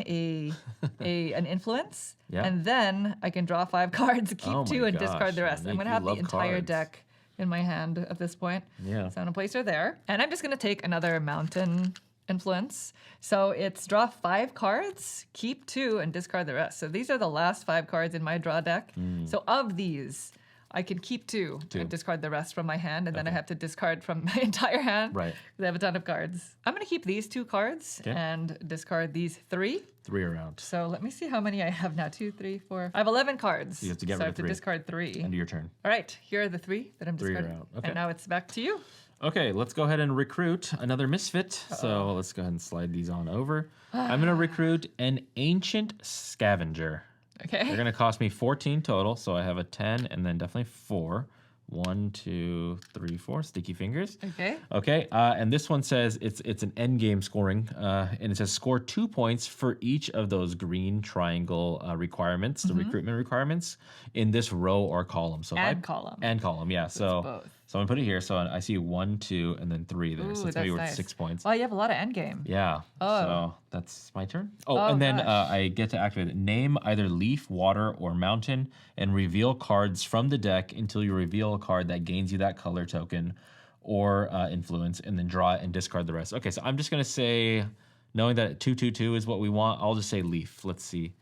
an influence. Yeah. And then I can draw 5 cards, keep Oh 2, my and discard the gosh, rest. Nick, I'm going to you have the love entire cards. deck in my hand at this point. Yeah. So I'm going to place her there. And I'm just going to take another mountain influence. So it's draw 5 cards, keep 2, and discard the rest. So these are the last 5 cards in my draw deck. So of these, I can keep 2 and discard the rest from my hand, and then I have to discard from my entire hand. Right. Because I have a ton of cards. I'm going to keep these 2 cards and discard these 3. 3 around. So let me see how many I have now. 2, 3, 4. I have 11 cards. You have to get so rid I of have to 3. discard 3. End of your turn. All right, here are the 3 that I'm 3 are discarding. out. Okay. And now it's back to you. Okay, let's go ahead and recruit another misfit. So let's go ahead and slide these on over. I'm going to recruit an ancient scavenger. Okay. They're going to cost me 14 total, so I have a 10 and then definitely 4. 1, 2, 3, 4. Sticky fingers. Okay. Okay, and this one says it's an end game scoring, and it says score 2 points for each of those green triangle requirements, the recruitment requirements, in this row or column. So And column. And column, yeah. So both. So I'm gonna put it here. So I see 1, 2, and then 3 there. Ooh, So it's gonna be that's worth nice. 6 points. Well, you have a lot of endgame. Yeah. Oh. So that's my turn. Oh, Oh, and then gosh. I get to activate it. Name either leaf, water, or mountain, and reveal cards from the deck until you reveal a card that gains you that color token or influence, and then draw it and discard the rest. Okay, so I'm just gonna say, knowing that 2/2/2 is what we want, I'll just say leaf. Let's see.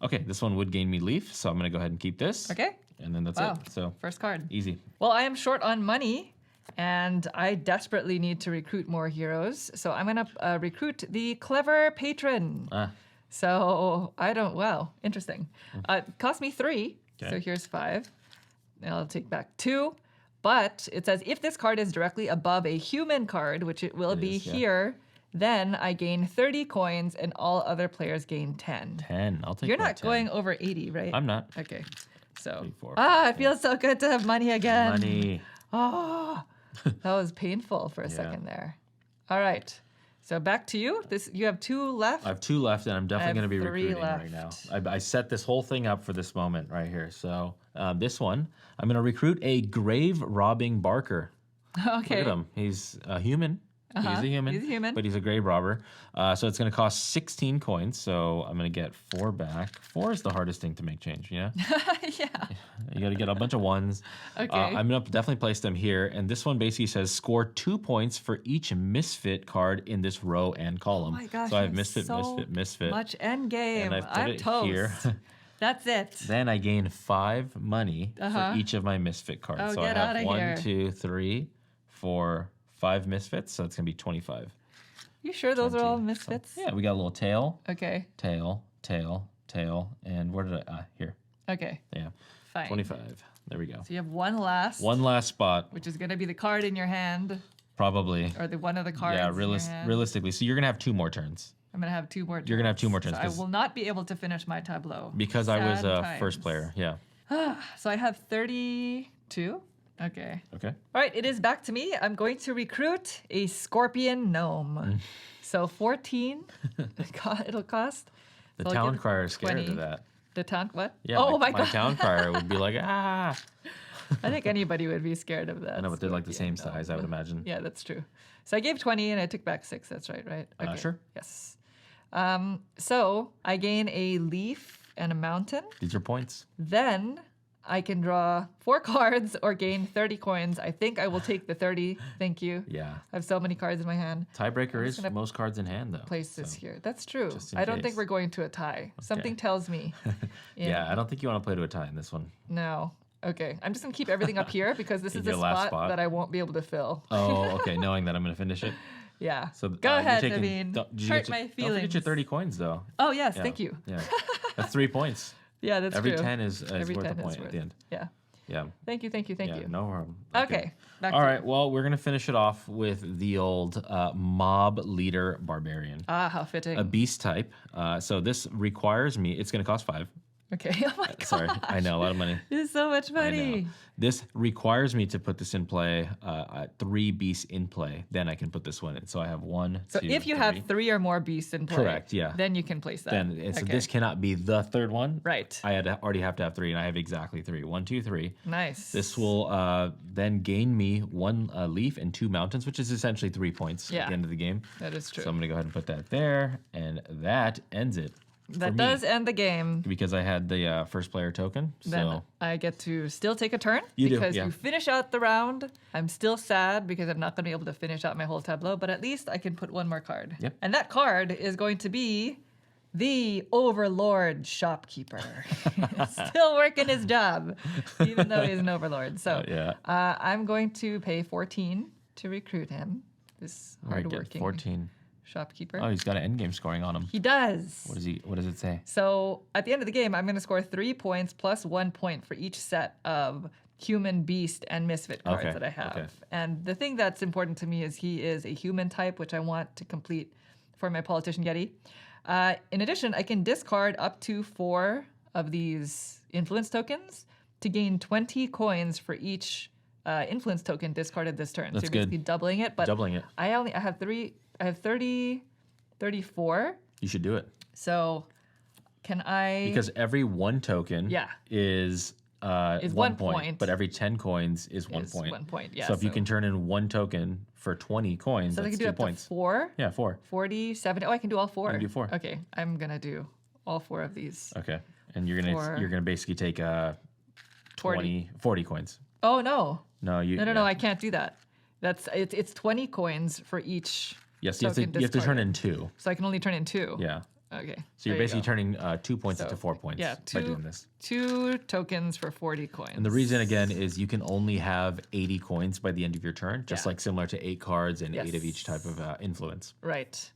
Okay, this one would gain me leaf, so I'm gonna go ahead and keep this. Okay. And then that's Wow. it. So First card. easy. Well, I am short on money, and I desperately need to recruit more heroes. So I'm going to recruit the clever patron. So I don't, wow, interesting. It cost me 3, so here's 5. And I'll take back 2. But it says if this card is directly above a human card, which it will be is, yeah. here, then I gain 30 coins and all other players gain 10. 10. I'll take You're that not 10. going over 80, right? I'm not. Okay. So, 3, 4, it feels so good to have money again. Money. Oh, that was painful for a second there. All right. So back to you. You have 2 left. I have 2 left, and I'm definitely going to be 3 recruiting right now. left. I set this whole thing up for this moment right here. So this one, I'm going to recruit a grave robbing barker. Okay. Look at him. He's a human. He's a human. He's a human. But he's a grave robber. So it's going to cost 16 coins. So I'm going to get 4 back. 4 is the hardest thing to make change, you know? Yeah. You got to get a bunch of 1s. Okay. I'm going to definitely place them here. And this one basically says score 2 points for each misfit card in this row and column. Oh my gosh. So I have you misfit, so misfit, misfit. much end game. And I've put I'm it toast. here. That's it. Then I gain 5 money Uh-huh. for each of my misfit cards. Oh, So I get have outta 1, here. 2, 3, 4, 5 misfits. So it's going to be 25. You sure those are all 20. misfits? Yeah, we got a little tail, Okay. tail, tail, tail, and where did I? Here. Okay. Yeah, Fine. 25. There we go. So you have 1 last. One last spot, Which is going to be the card in your hand, probably. or the one of the cards. Yeah, in your hand. realistically. So you're going to have 2 more turns I'm going to have 2 more turns. You're gonna have 2 more turns, So I 'cause- will not be able to finish my tableau. because I was Sad first times. player. Yeah. So I have 32. Okay. Okay. All right, it is back to me. I'm going to recruit a scorpion gnome. So 14 it'll cost. The So I'll town give crier is scared 20. of that. The town, what? Yeah. Oh my my god. town crier would be like, ah. I think anybody would be scared of that. I know, but they're like the same scorpion size, I would gnome. imagine. Yeah, that's true. So I gave 20 and I took back 6. That's right? Okay. Sure. Yes. So I gain a leaf and a mountain. These are points. Then I can draw 4 cards or gain 30 coins. I think I will take the 30. Thank you. Yeah. I have so many cards in my hand. Tiebreaker is most cards in hand, though. Place this here. That's true. just in I don't think case. we're going to a tie. Something tells me. Yeah, I don't think you want to play to a tie in this one. No. Okay. I'm just going to keep everything up here because this is a your last spot that I won't be able to fill. Oh, okay. Knowing that I'm going to finish it. Yeah. So Go you're ahead, taking- Naveen. don't- did you Hurt get my Don't feelings. forget your 30 coins, though. Oh, yes. Yeah. Thank you. Yeah. That's 3 points. Yeah, that's Every true. 10 is Every worth 10 a is point worth. at the end. Yeah. Yeah. Thank you. Yeah, you. no problem. Okay. Back All to right. you. Well, we're going to finish it off with the old mob leader barbarian. Ah, how fitting. A beast type. So this requires me, it's going to cost 5. Okay. Oh my god. Sorry. I know, a lot of money. This is so much I know. money. This requires me to put this in play, 3 beasts in play. Then I can put this one in. So I have 1, So 2, if you 3. have 3 or more beasts in play, Correct, yeah. then you can place that. So Okay. this cannot be the third one. Right. I already have to have 3, and I have exactly 3. 1, 2, 3. Nice. This will then gain me 1 leaf and 2 mountains, which is essentially 3 points at Yeah. the end of the game. That is true. So I'm going to go ahead and put that there, and that ends it. That does end the game. Because I had the first player token. Then So I get to still take a turn You do, because yeah. you finish out the round. I'm still sad because I'm not going to be able to finish out my whole tableau, but at least I can put 1 more card. Yep. And that card is going to be the Overlord Shopkeeper. Still working his job, even though he's an Overlord. So yeah. I'm going to pay 14 to recruit him. This All right, get hardworking 14. shopkeeper. Oh, he's got an endgame scoring on him. He does. What does it say? So at the end of the game, I'm going to score 3 points plus 1 point for each set of human, beast, and misfit cards Okay, that I have. okay. And the thing that's important to me is he is a human type, which I want to complete for my politician Yeti. In addition, I can discard up to 4 of these influence tokens to gain 20 coins for each influence token discarded this turn. That's so you're good. basically doubling it. But Doubling it. I have 34. You should do it. So can I? Because every 1 token Yeah. is 1 1 point. but every 10 coins is 1 Is point. 1 point, yeah, So if you so- can turn in 1 token for 20 coins, So I that's can do 2 up points. to 4, Yeah, 4. 40, 70. Oh, I can do all 4. You can do 4. Okay, I'm gonna do all 4 of these. Okay. And you're 4. gonna basically take 40 coins. Oh no, No, you no! I can't do that. It's 20 coins for each. Yes, you have to token turn discarded. in 2. So I can only turn in 2. Yeah. Okay. So you're there you basically go. turning 2 points So, into 4 points Yeah, by doing this. 2 tokens for 40 coins. And the reason again is you can only have 80 coins by the end of your turn, just Yeah. like similar to 8 cards and 8 of each Yes. type of influence. Right.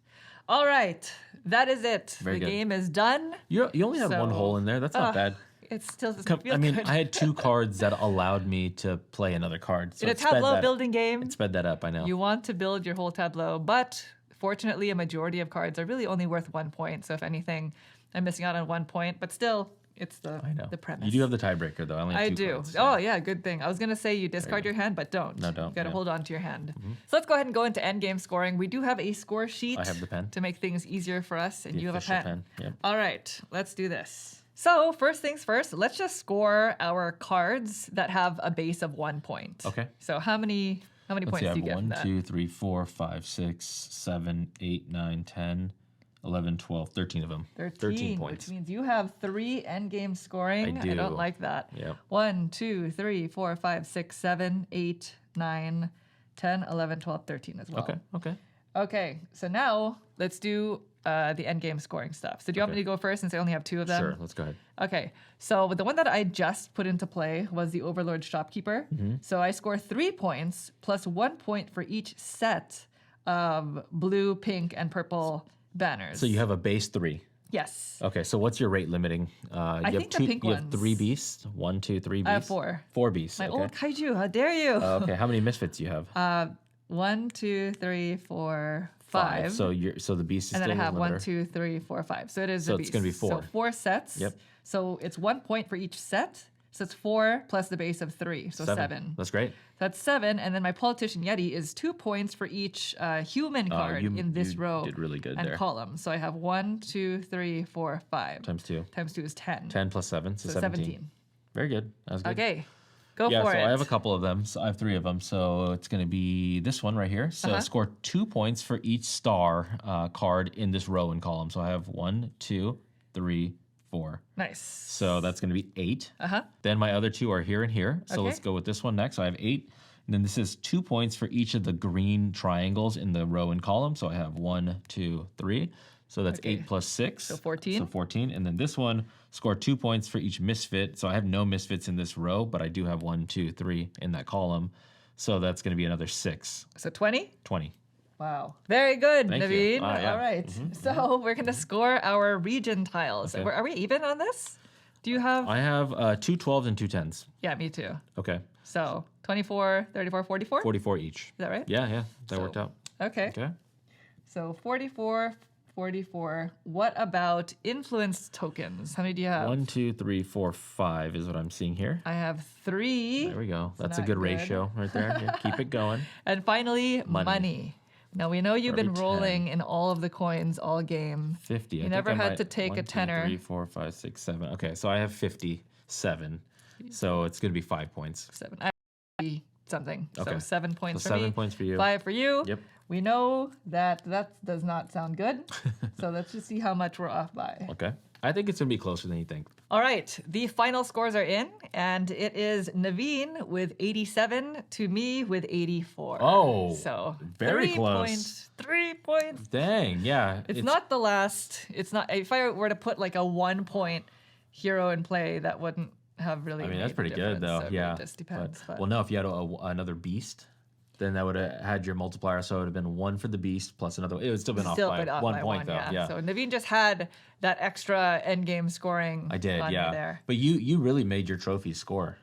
All right. That is it. Very the good. game is done. You only have 1 So, hole in there. That's not bad. It still doesn't feel I mean, good. I had 2 cards that allowed me to play another card. So In a it sped tableau that- building game, It sped that up, I know. you want to build your whole tableau, but fortunately, a majority of cards are really only worth 1 point. So if anything, I'm missing out on 1 point, but still, it's I know. the premise. You do have the tiebreaker, though. I only have I 2 do. cards, so- Oh, yeah, good thing. I was going to say you discard your hand, but don't. No, don't, You got to yeah. hold on to your hand. So let's go ahead and go into endgame scoring. We do have a score sheet I have the pen. to make things easier for us, and The you have a official pen. pen, yep. All right, let's do this. So first things first, let's just score our cards that have a base of 1 point. Okay. So how many Let's points see, I do have you get from 1, that? 2, 3, 4, 5, 6, 7, 8, 9, 10, 11, 12, 13 of them. 13 points. Which means you have 3 endgame scoring. I I don't do. like that. Yep. 1, 2, 3, 4, 5, 6, 7, 8, 9, 10, 11, 12, 13 as well. Okay. Okay, so now let's do the endgame scoring stuff. So do you want me to go first since I only have 2 of them? Sure, let's go ahead. Okay, so the one that I just put into play was the Overlord Shopkeeper. Mm-hmm. So I score 3 points plus 1 point for each set of blue, pink, and purple banners. So you have a base 3. Yes. Okay, so what's your rate limiting? You have think the pink You have ones. 3 beasts. 1, 2, 3 beasts. I have 4. 4 beasts. My okay. old kaiju, how dare you? Okay, how many misfits do you have? 1, 2, 3, 4, 5. So the beast is And then still I have the 1, limiter. 2, 3, 4, 5. So it is So a it's beast. gonna be 4. So 4 sets. Yep. So it's 1 point for each set. So it's 4 plus the base of 3. So 7. That's great. That's 7. And then my Politician Yeti is 2 points for each human card in this you row did really good and there. column. So I have 1, 2, 3, 4, 5. Times 2. Times 2 is 10. 10 plus 7, so 17. Very good. That was good. Okay. Go Yeah, for so it. I have a couple of them. So I have 3 of them. So it's going to be this one right here. So score 2 points for each star card in this row and column. So I have 1, 2, 3, 4. Nice. So that's going to be 8. Uh-huh. Then my other 2 are here and here. So Okay. let's go with this one next. So I have 8. And then this is 2 points for each of the green triangles in the row and column. So I have 1, 2, 3. So that's Okay. 8 plus 6. So 14. So 14. And then this one scored 2 points for each misfit. So I have no misfits in this row, but I do have 1, 2, 3 in that column. So that's going to be another 6. So 20? 20. Wow. Very good, Thank you. Naveen. Yeah. All right. So we're going to score our region tiles. Okay. Are we even on this? Do you have? I have 2 12s and 2 10s. Yeah, me too. Okay. So 24, 34, 44? 44 each. Is that right? Yeah. That worked out. Okay. Okay. So 44, 44. What about influence tokens? How many do you have? 1, 2, 3, 4, 5 is what I'm seeing here. I have 3. There we go. That's a not good good. ratio right there. Yeah, keep it going. And finally, money. Now we know you've For been every rolling in all of the coins all game. 50. You never had to take a tenner. 1, 2, 3, 4, 5, 6, 7. Okay, so I have 57. So it's going to be 5 points. 7. I have something. So Okay. 7 points So for me. 7 points for you. 5 for you. Yep. We know that does not sound good. So let's just see how much we're off by. Okay. I think it's going to be closer than you think. All right, the final scores are in, and it is Naveen with 87 to me with 84. Oh, so very 3 close. Points, 3 points. Dang, yeah. It's not the last. It's not. If I were to put like a 1 point hero in play, that wouldn't have really. I mean, made that's a pretty good, difference. though. So it Yeah. really just depends. But, Well, no, if you had another beast, then that would have had your multiplier. So it would have been 1 for the beast plus another. It would still been off by been 1 point, though. Yeah. So Naveen just had that extra end game scoring. I did, on me yeah. there. But you really made your trophy score.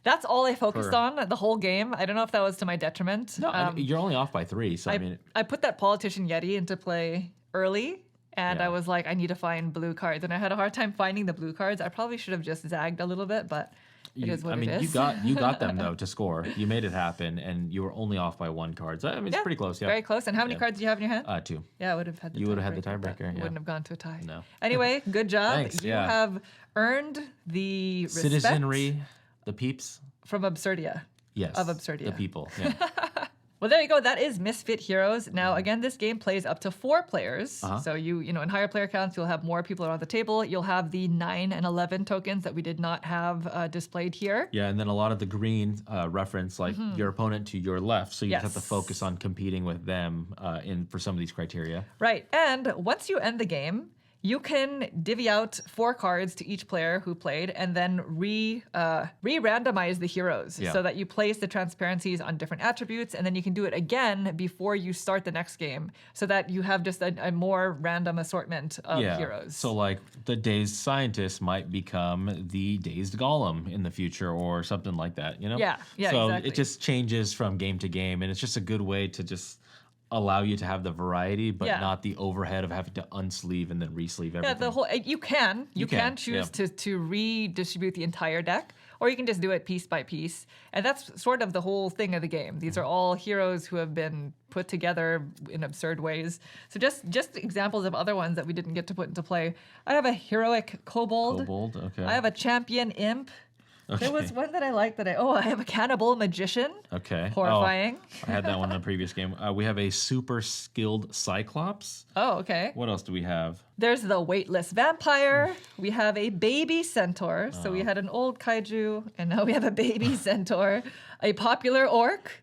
That's all I focused For- on the whole game. I don't know if that was to my detriment. No, I mean, you're only off by 3. So I mean, I put that politician Yeti into play early, and Yeah. I was like, I need to find blue cards, and I had a hard time finding the blue cards. I probably should have just zagged a little bit, but it is what it is. you got them though to score. You made it happen, and you were only off by 1 card. So I mean, it's pretty close. Yeah. Very close. And how many Yeah. cards do you have in your hand? 2. Yeah, I would have had the You would have had the but tiebreaker, yeah. Wouldn't have gone to a tie. No. Anyway, good job. Thanks, You yeah. have earned the respect Citizenry, the peeps. from Absurdia. Yes. Of Absurdia. The people. Yeah. Well, there you go. That is Misfit Heroes. Now, again, this game plays up to 4 players. Uh-huh. So you know, in higher player counts, you'll have more people around the table. You'll have the 9 and 11 tokens that we did not have displayed here. Yeah, and then a lot of the green reference, like your opponent to your left, so you just have to Yes. focus on competing with them for some of these criteria. Right. And once you end the game, you can divvy out 4 cards to each player who played, and then re-randomize the heroes Yeah. so that you place the transparencies on different attributes, and then you can do it again before you start the next game, so that you have just a more random assortment of heroes. So like the dazed scientist might become the dazed golem in the future or something like that, you know? Yeah, So exactly. it just changes from game to game, and it's just a good way to just allow you to have the variety, but Yeah. not the overhead of having to unsleeve and then resleeve everything. Yeah, the whole you can can, choose yeah. to redistribute the entire deck, or you can just do it piece by piece, and that's sort of the whole thing of the game. These are all heroes who have been put together in absurd ways. So just examples of other ones that we didn't get to put into play. I have a heroic kobold. Kobold, okay. I have a champion imp. There was Okay. one that I liked I have a cannibal magician. Okay. Horrifying. Oh, I had that one in the previous game. We have a super skilled Cyclops. Oh, okay. What else do we have? There's the weightless vampire. We have a baby centaur. So we had an old kaiju, and now we have a baby centaur. A popular orc.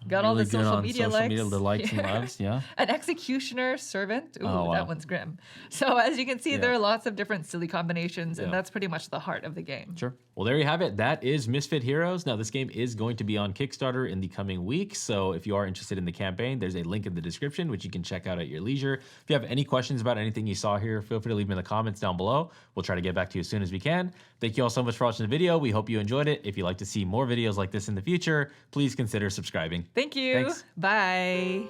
Got all the Really good social on media social likes. media, the likes and loves, yeah. An executioner servant. Ooh, Oh, wow. that one's grim. So as you can see, there Yeah. are lots of different silly combinations, and Yeah. that's pretty much the heart of the game. Sure. Well, there you have it. That is Misfit Heroes. Now, this game is going to be on Kickstarter in the coming weeks. So if you are interested in the campaign, there's a link in the description, which you can check out at your leisure. If you have any questions about anything you saw here, feel free to leave them in the comments down below. We'll try to get back to you as soon as we can. Thank you all so much for watching the video. We hope you enjoyed it. If you'd like to see more videos like this in the future, please consider subscribing. Thank you. Thanks. Bye.